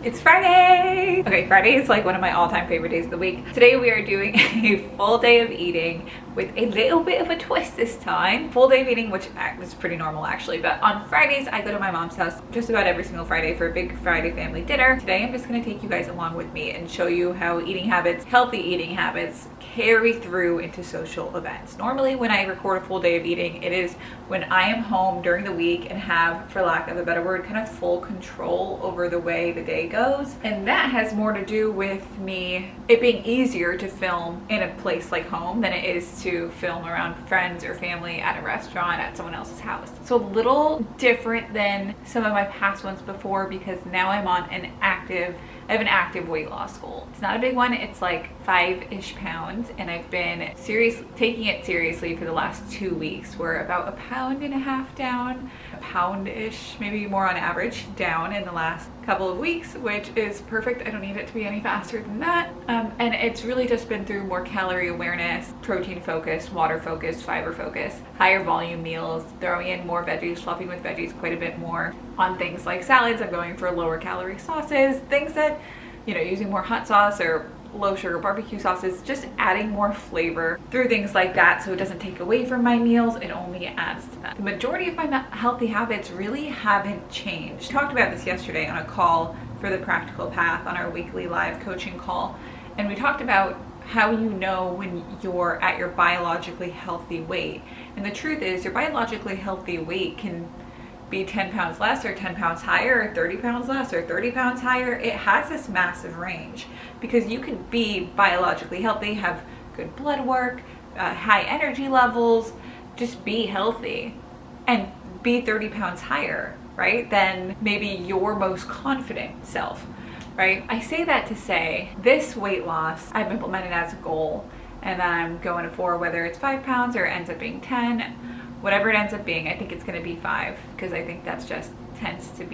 It's Friday! Okay, Friday is like one of my all-time favorite days of the week. Today we are doing a full day of eating with a little bit of a twist this time. Full day of eating, which is pretty normal actually, but on Fridays I go to my mom's house just about every single Friday for a big Friday family dinner. Today I'm just gonna take you guys along with me and show you how eating habits, healthy eating habits, carry through into social events. Normally when I record a full day of eating, it is when I am home during the week and have, for lack of a better word, kind of full control over the way the day goes. And that has more to do with it being easier to film in a place like home than it is to film around friends or family at a restaurant at someone else's house. So a little different than some of my past ones before, because now I'm on I have an active weight loss goal. It's not a big one, it's like 5-ish pounds, and I've been taking it seriously for the last 2 weeks. We're about 1.5 pounds down, a pound-ish, maybe more on average, down in the last couple of weeks, which is perfect. I don't need it to be any faster than that. And it's really just been through more calorie awareness, protein focused, water focused, fiber focused, higher volume meals, throwing in more veggies, fluffing with veggies quite a bit more. On things like salads, I'm going for lower calorie sauces, things that, using more hot sauce or low sugar barbecue sauces, just adding more flavor through things like that so it doesn't take away from my meals, it only adds to that. The majority of my healthy habits really haven't changed. I talked about this yesterday on a call for the Practical Path on our weekly live coaching call, and we talked about how you know when you're at your biologically healthy weight. And the truth is, your biologically healthy weight can be 10 pounds less or 10 pounds higher or 30 pounds less or 30 pounds higher. It has this massive range because you can be biologically healthy, have good blood work, high energy levels, just be healthy and be 30 pounds higher, right, than maybe your most confident self, right? I say that to say this weight loss I've implemented as a goal, and I'm going for, whether it's 5 pounds or it ends up being 10, whatever it ends up being, I think it's going to be 5, because I think that's just tends to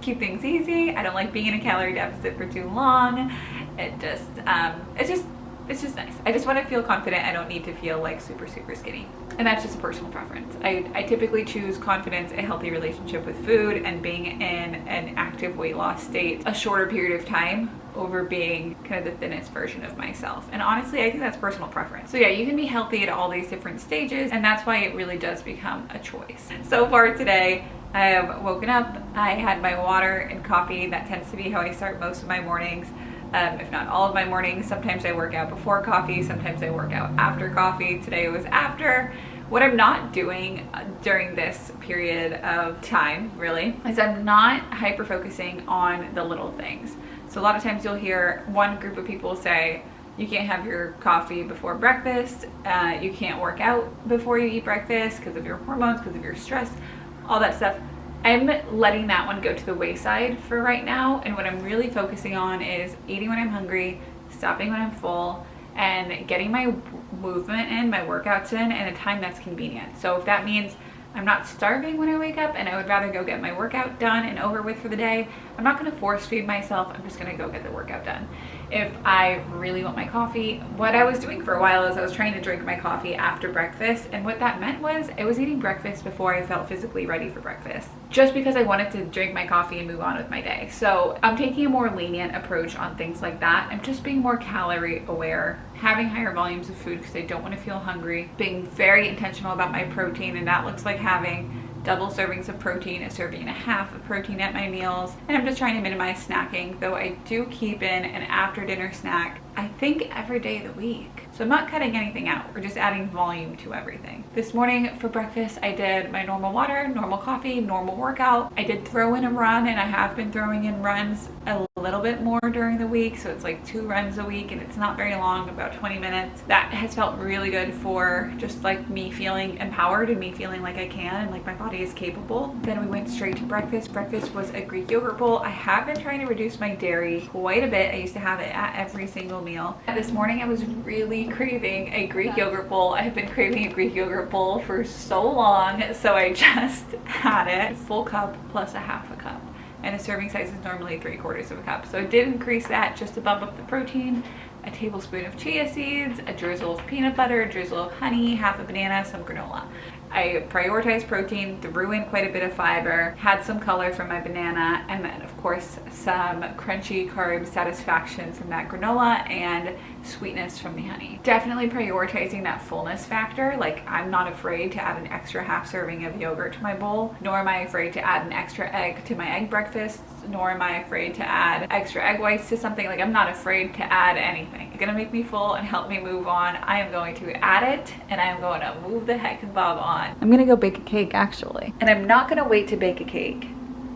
keep things easy. I don't like being in a calorie deficit for too long. It's just nice. I just want to feel confident. I don't need to feel like super skinny. And that's just a personal preference. I typically choose confidence, a healthy relationship with food, and being in an active weight loss state a shorter period of time over being kind of the thinnest version of myself. And honestly, I think that's personal preference. So yeah, you can be healthy at all these different stages, and that's why it really does become a choice. So far today, I have woken up, I had my water and coffee. That tends to be how I start most of my mornings. If not all of my mornings. Sometimes I work out before coffee, sometimes I work out after coffee. Today it was after. What I'm not doing during this period of time, really, is I'm not hyper-focusing on the little things. So a lot of times you'll hear one group of people say, you can't have your coffee before breakfast, you can't work out before you eat breakfast because of your hormones, because of your stress, all that stuff. I'm letting that one go to the wayside for right now, and what I'm really focusing on is eating when I'm hungry, stopping when I'm full, and getting my movement in, my workouts in a time that's convenient. So if that means I'm not starving when I wake up and I would rather go get my workout done and over with for the day, I'm not going to force feed myself. I'm just going to go get the workout done. If I really want my coffee, what I was doing for a while is I was trying to drink my coffee after breakfast, and what that meant was I was eating breakfast before I felt physically ready for breakfast, just because I wanted to drink my coffee and move on with my day. So I'm taking a more lenient approach on things like that. I'm just being more calorie aware, having higher volumes of food because I don't want to feel hungry, being very intentional about my protein, and that looks like having double servings of protein, a serving and a half of protein at my meals. And I'm just trying to minimize snacking, though I do keep in an after dinner snack, I think every day of the week. So I'm not cutting anything out. We're just adding volume to everything. This morning for breakfast, I did my normal water, normal coffee, normal workout. I did throw in a run, and I have been throwing in runs a little bit more during the week. So it's like 2 runs a week, and it's not very long, about 20 minutes. That has felt really good for just like me feeling empowered and me feeling like I can and like my body is capable. Then we went straight to breakfast. Breakfast was a Greek yogurt bowl. I have been trying to reduce my dairy quite a bit. I used to have it at every single meal. This morning I was really craving a Greek yogurt bowl. I have been craving a Greek yogurt bowl for so long, so I just had it. Full cup plus a half a cup, and a serving size is normally 3/4 of a cup. So I did increase that just to bump up the protein. A tablespoon of chia seeds, a drizzle of peanut butter, a drizzle of honey, half a banana, some granola. I prioritized protein, threw in quite a bit of fiber, had some color from my banana, and then of course some crunchy carb satisfaction from that granola and sweetness from the honey. Definitely prioritizing that fullness factor. Like, I'm not afraid to add an extra half serving of yogurt to my bowl, nor am I afraid to add an extra egg to my egg breakfasts, nor am I afraid to add extra egg whites to something. Like, I'm not afraid to add anything. It's gonna make me full and help me move on. I am going to add it, and I am going to move the heck and bob on. I'm gonna go bake a cake actually. And I'm not gonna wait to bake a cake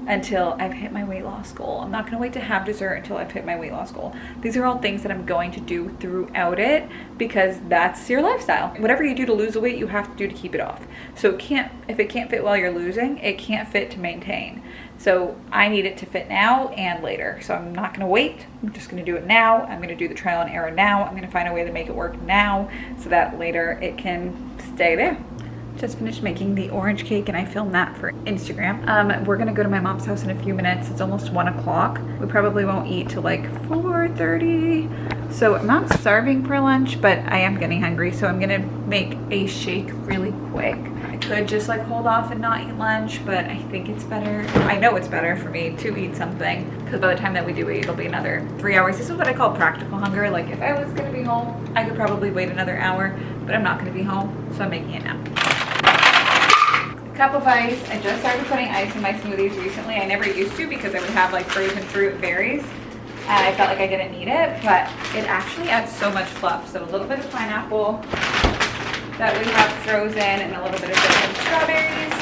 until I've hit my weight loss goal. I'm not gonna wait to have dessert until I've hit my weight loss goal. These are all things that I'm going to do throughout it, because that's your lifestyle. Whatever you do to lose the weight, you have to do to keep it off. So if it can't fit while you're losing, it can't fit to maintain. So I need it to fit now and later. So I'm not gonna wait. I'm just gonna do it now. I'm gonna do the trial and error now. I'm gonna find a way to make it work now so that later it can stay there. Just finished making the orange cake and I filmed that for Instagram. We're gonna go to my mom's house in a few minutes. It's almost 1 o'clock. We probably won't eat till like 4:30. So I'm not starving for lunch, but I am getting hungry. So I'm gonna make a shake really quick. I could just like hold off and not eat lunch, but I think it's better. I know it's better for me to eat something, because by the time that we do eat, it'll be another 3 hours. This is what I call practical hunger. Like, if I was gonna be home, I could probably wait another hour, but I'm not gonna be home, so I'm making it now. Cup of ice. I just started putting ice in my smoothies recently. I never used to, because I would have like frozen fruit berries and I felt like I didn't need it, but it actually adds so much fluff. So a little bit of pineapple that we have frozen and a little bit of frozen strawberries.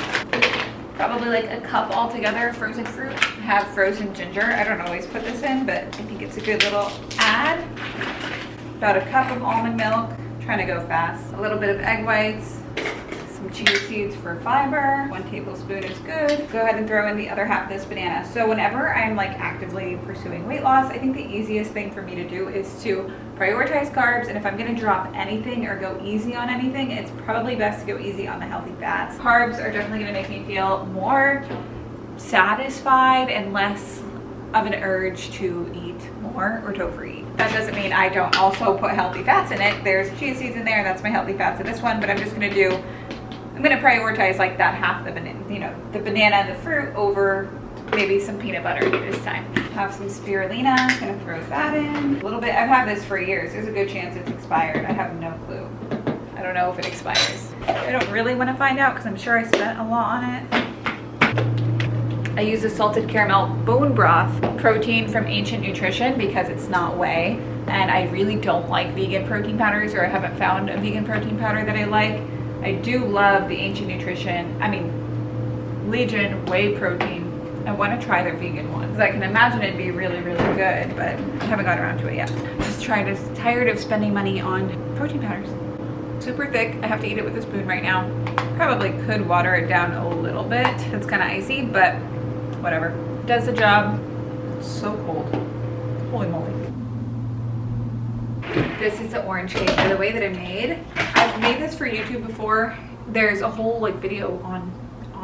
Probably like a cup altogether of frozen fruit. I have frozen ginger. I don't always put this in, but I think it's a good little add. About a cup of almond milk. I'm trying to go fast. A little bit of egg whites. Some chia seeds for fiber. 1 tablespoon is good. Go ahead and throw in the other half of this banana. So whenever I'm like actively pursuing weight loss, I think the easiest thing for me to do is to prioritize carbs. And if I'm gonna drop anything or go easy on anything, it's probably best to go easy on the healthy fats. Carbs are definitely gonna make me feel more satisfied and less of an urge to eat more or to overeat. That doesn't mean I don't also put healthy fats in it. There's chia seeds in there, that's my healthy fats in this one, but I'm gonna prioritize like that half the banana, you know, the banana and the fruit over maybe some peanut butter this time. Have some spirulina, gonna throw that in. A little bit, I've had this for years. There's a good chance it's expired. I have no clue. I don't know if it expires. I don't really wanna find out because I'm sure I spent a lot on it. I use the salted caramel bone broth protein from Ancient Nutrition because it's not whey, and I really don't like vegan protein powders, or I haven't found a vegan protein powder that I like. I do love the Ancient Nutrition, Legion whey protein. I want to try their vegan one because I can imagine it'd be really, really good, but I haven't got around to it yet. Just tired of spending money on protein powders. Super thick. I have to eat it with a spoon right now. Probably could water it down a little bit. It's kind of icy, but whatever. Does the job. So cold. Holy moly. This is the orange cake, by the way, that I made. I've made this for YouTube before. There's a whole like video on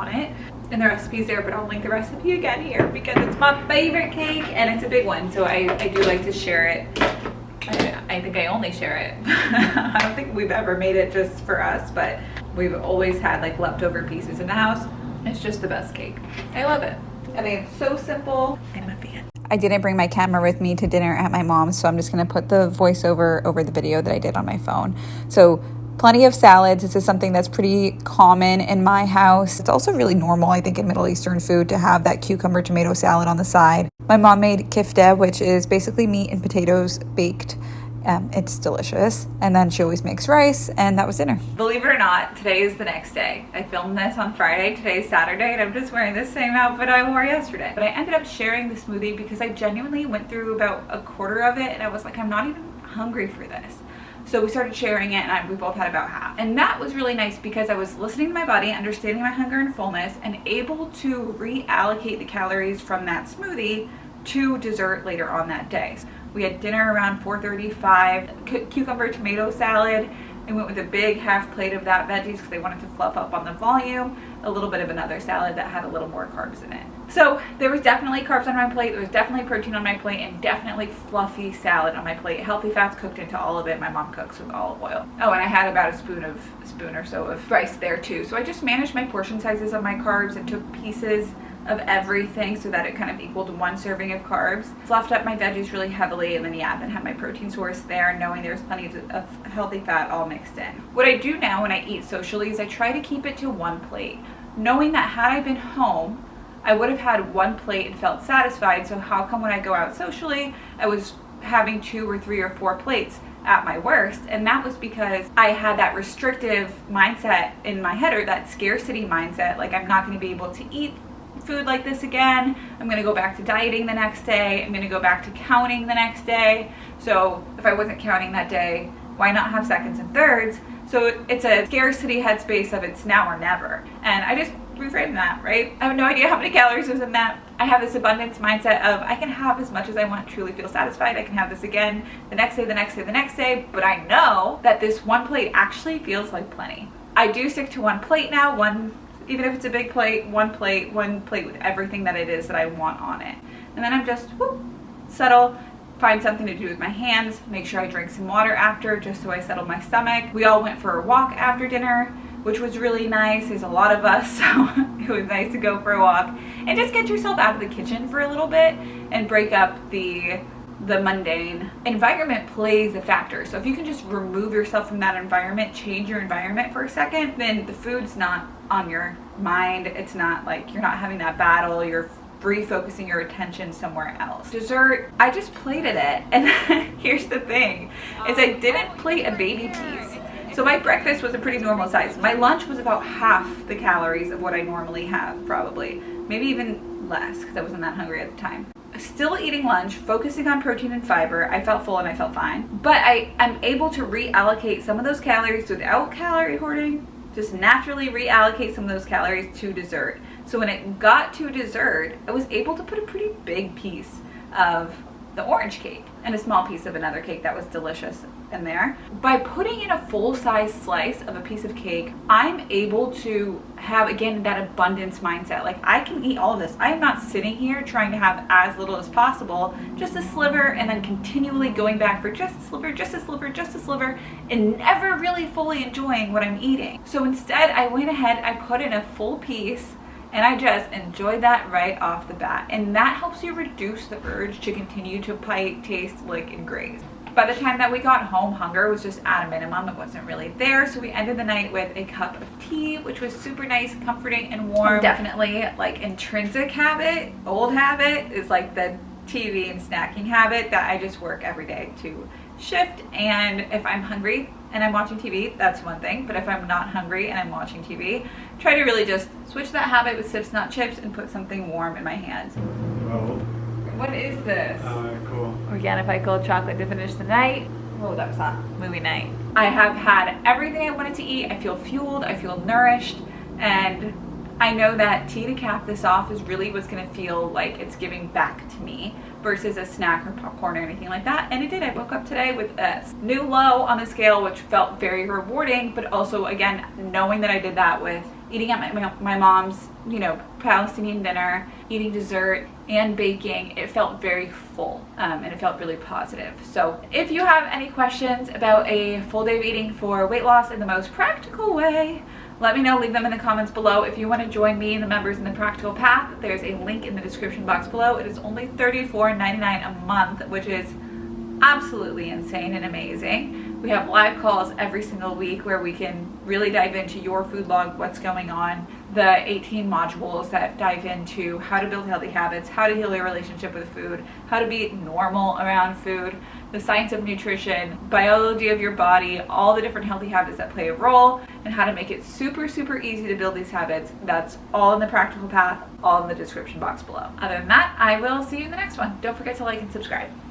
it and the recipe's there, but I'll link the recipe again here because it's my favorite cake and it's a big one, so I do like to share it. I think I only share it. I don't think we've ever made it just for us, but we've always had like leftover pieces in the house. It's just the best cake. I love it. I mean, it's so simple. I'm a fan. I didn't bring my camera with me to dinner at my mom's, so I'm just gonna put the voiceover over the video that I did on my phone. So plenty of salads. This is something that's pretty common in my house. It's also really normal, I think, in Middle Eastern food to have that cucumber tomato salad on the side. My mom made kifta, which is basically meat and potatoes baked. It's delicious. And then she always makes rice, and that was dinner. Believe it or not, today is the next day. I filmed this on Friday, today's Saturday, and I'm just wearing the same outfit I wore yesterday. But I ended up sharing the smoothie because I genuinely went through about a quarter of it, and I was like, I'm not even hungry for this. So we started sharing it, and we both had about half. And that was really nice because I was listening to my body, understanding my hunger and fullness, and able to reallocate the calories from that smoothie to dessert later on that day. We had dinner around 4:35, cucumber tomato salad, I went with a big half plate of that veggies because I wanted to fluff up on the volume, a little bit of another salad that had a little more carbs in it. So there was definitely carbs on my plate, there was definitely protein on my plate, and definitely fluffy salad on my plate. Healthy fats cooked into all of it. My mom cooks with olive oil. Oh, and I had about a spoon or so of rice there too. So I just managed my portion sizes of my carbs and took pieces of everything so that it kind of equaled 1 serving of carbs. Fluffed up my veggies really heavily, and then had my protein source there, knowing there's plenty of healthy fat all mixed in. What I do now when I eat socially is I try to keep it to 1 plate, knowing that had I been home, I would have had 1 plate and felt satisfied. So how come when I go out socially, I was having 2 or 3 or 4 plates at my worst? And that was because I had that restrictive mindset in my head, or that scarcity mindset, like I'm not going to be able to eat food like this again. I'm going to go back to dieting the next day. I'm going to go back to counting the next day. So if I wasn't counting that day, why not have seconds and thirds? So it's a scarcity headspace of it's now or never. And I just reframed that, right? I have no idea how many calories was in that. I have this abundance mindset of I can have as much as I want, truly feel satisfied. I can have this again the next day, the next day, the next day. But I know that this 1 plate actually feels like plenty. I do stick to 1 plate now, even if it's a big plate, 1 plate with everything that it is that I want on it. And then I'm just settle, find something to do with my hands, make sure I drink some water after, just so I settle my stomach. We all went for a walk after dinner, which was really nice. There's a lot of us, so it was nice to go for a walk and just get yourself out of the kitchen for a little bit and break up the mundane. Environment plays a factor. So if you can just remove yourself from that environment, change your environment for a second, then the food's not on your mind. It's not like you're not having that battle. You're refocusing your attention somewhere else. Dessert, I just plated it. And here's the thing, is I didn't plate a baby piece. So my breakfast was a pretty normal size. My lunch was about half the calories of what I normally have, probably. Maybe even less, because I wasn't that hungry at the time. Still eating lunch, focusing on protein and fiber. I felt full and I felt fine. But I'm able to reallocate some of those calories without calorie hoarding, just naturally reallocate some of those calories to dessert. So when it got to dessert, I was able to put a pretty big piece of the orange cake and a small piece of another cake that was delicious in there. By putting in a full-size slice of a piece of cake, I'm able to have, again, that abundance mindset. Like, I can eat all of this. I am not sitting here trying to have as little as possible, just a sliver, and then continually going back for just a sliver, just a sliver, just a sliver, and never really fully enjoying what I'm eating. So instead, I went ahead, I put in a full piece, and I just enjoyed that right off the bat. And that helps you reduce the urge to continue to bite, taste, lick, and graze. By the time that we got home, hunger was just at a minimum. It wasn't really there. So we ended the night with a cup of tea, which was super nice, comforting, and warm. Definitely like intrinsic habit, old habit is like the TV and snacking habit that I just work every day to shift. And if I'm hungry and I'm watching TV, that's one thing. But if I'm not hungry and I'm watching TV, try to really just switch that habit with Sips Not Chips and put something warm in my hands. Oh. What is this? Cool. Organifi cold chocolate to finish the night. Oh, that was hot. Movie night. I have had everything I wanted to eat. I feel fueled. I feel nourished. And I know that tea to cap this off is really what's going to feel like it's giving back to me versus a snack or popcorn or anything like that. And it did. I woke up today with a new low on the scale, which felt very rewarding, but also, again, knowing that I did that with eating at my mom's, Palestinian dinner, eating dessert, and baking, it felt very full, and it felt really positive. So if you have any questions about a full day of eating for weight loss in the most practical way, let me know. Leave them in the comments below. If you want to join me and the members in the Practical Path, there's a link in the description box below. It is only $34.99 a month, which is absolutely insane and amazing. We have live calls every single week where we can really dive into your food log, what's going on, the 18 modules that dive into how to build healthy habits, how to heal your relationship with food, how to be normal around food, the science of nutrition, biology of your body, all the different healthy habits that play a role, and how to make it super, super easy to build these habits. That's all in the Practical Path, all in the description box below. Other than that, I will see you in the next one. Don't forget to like and subscribe.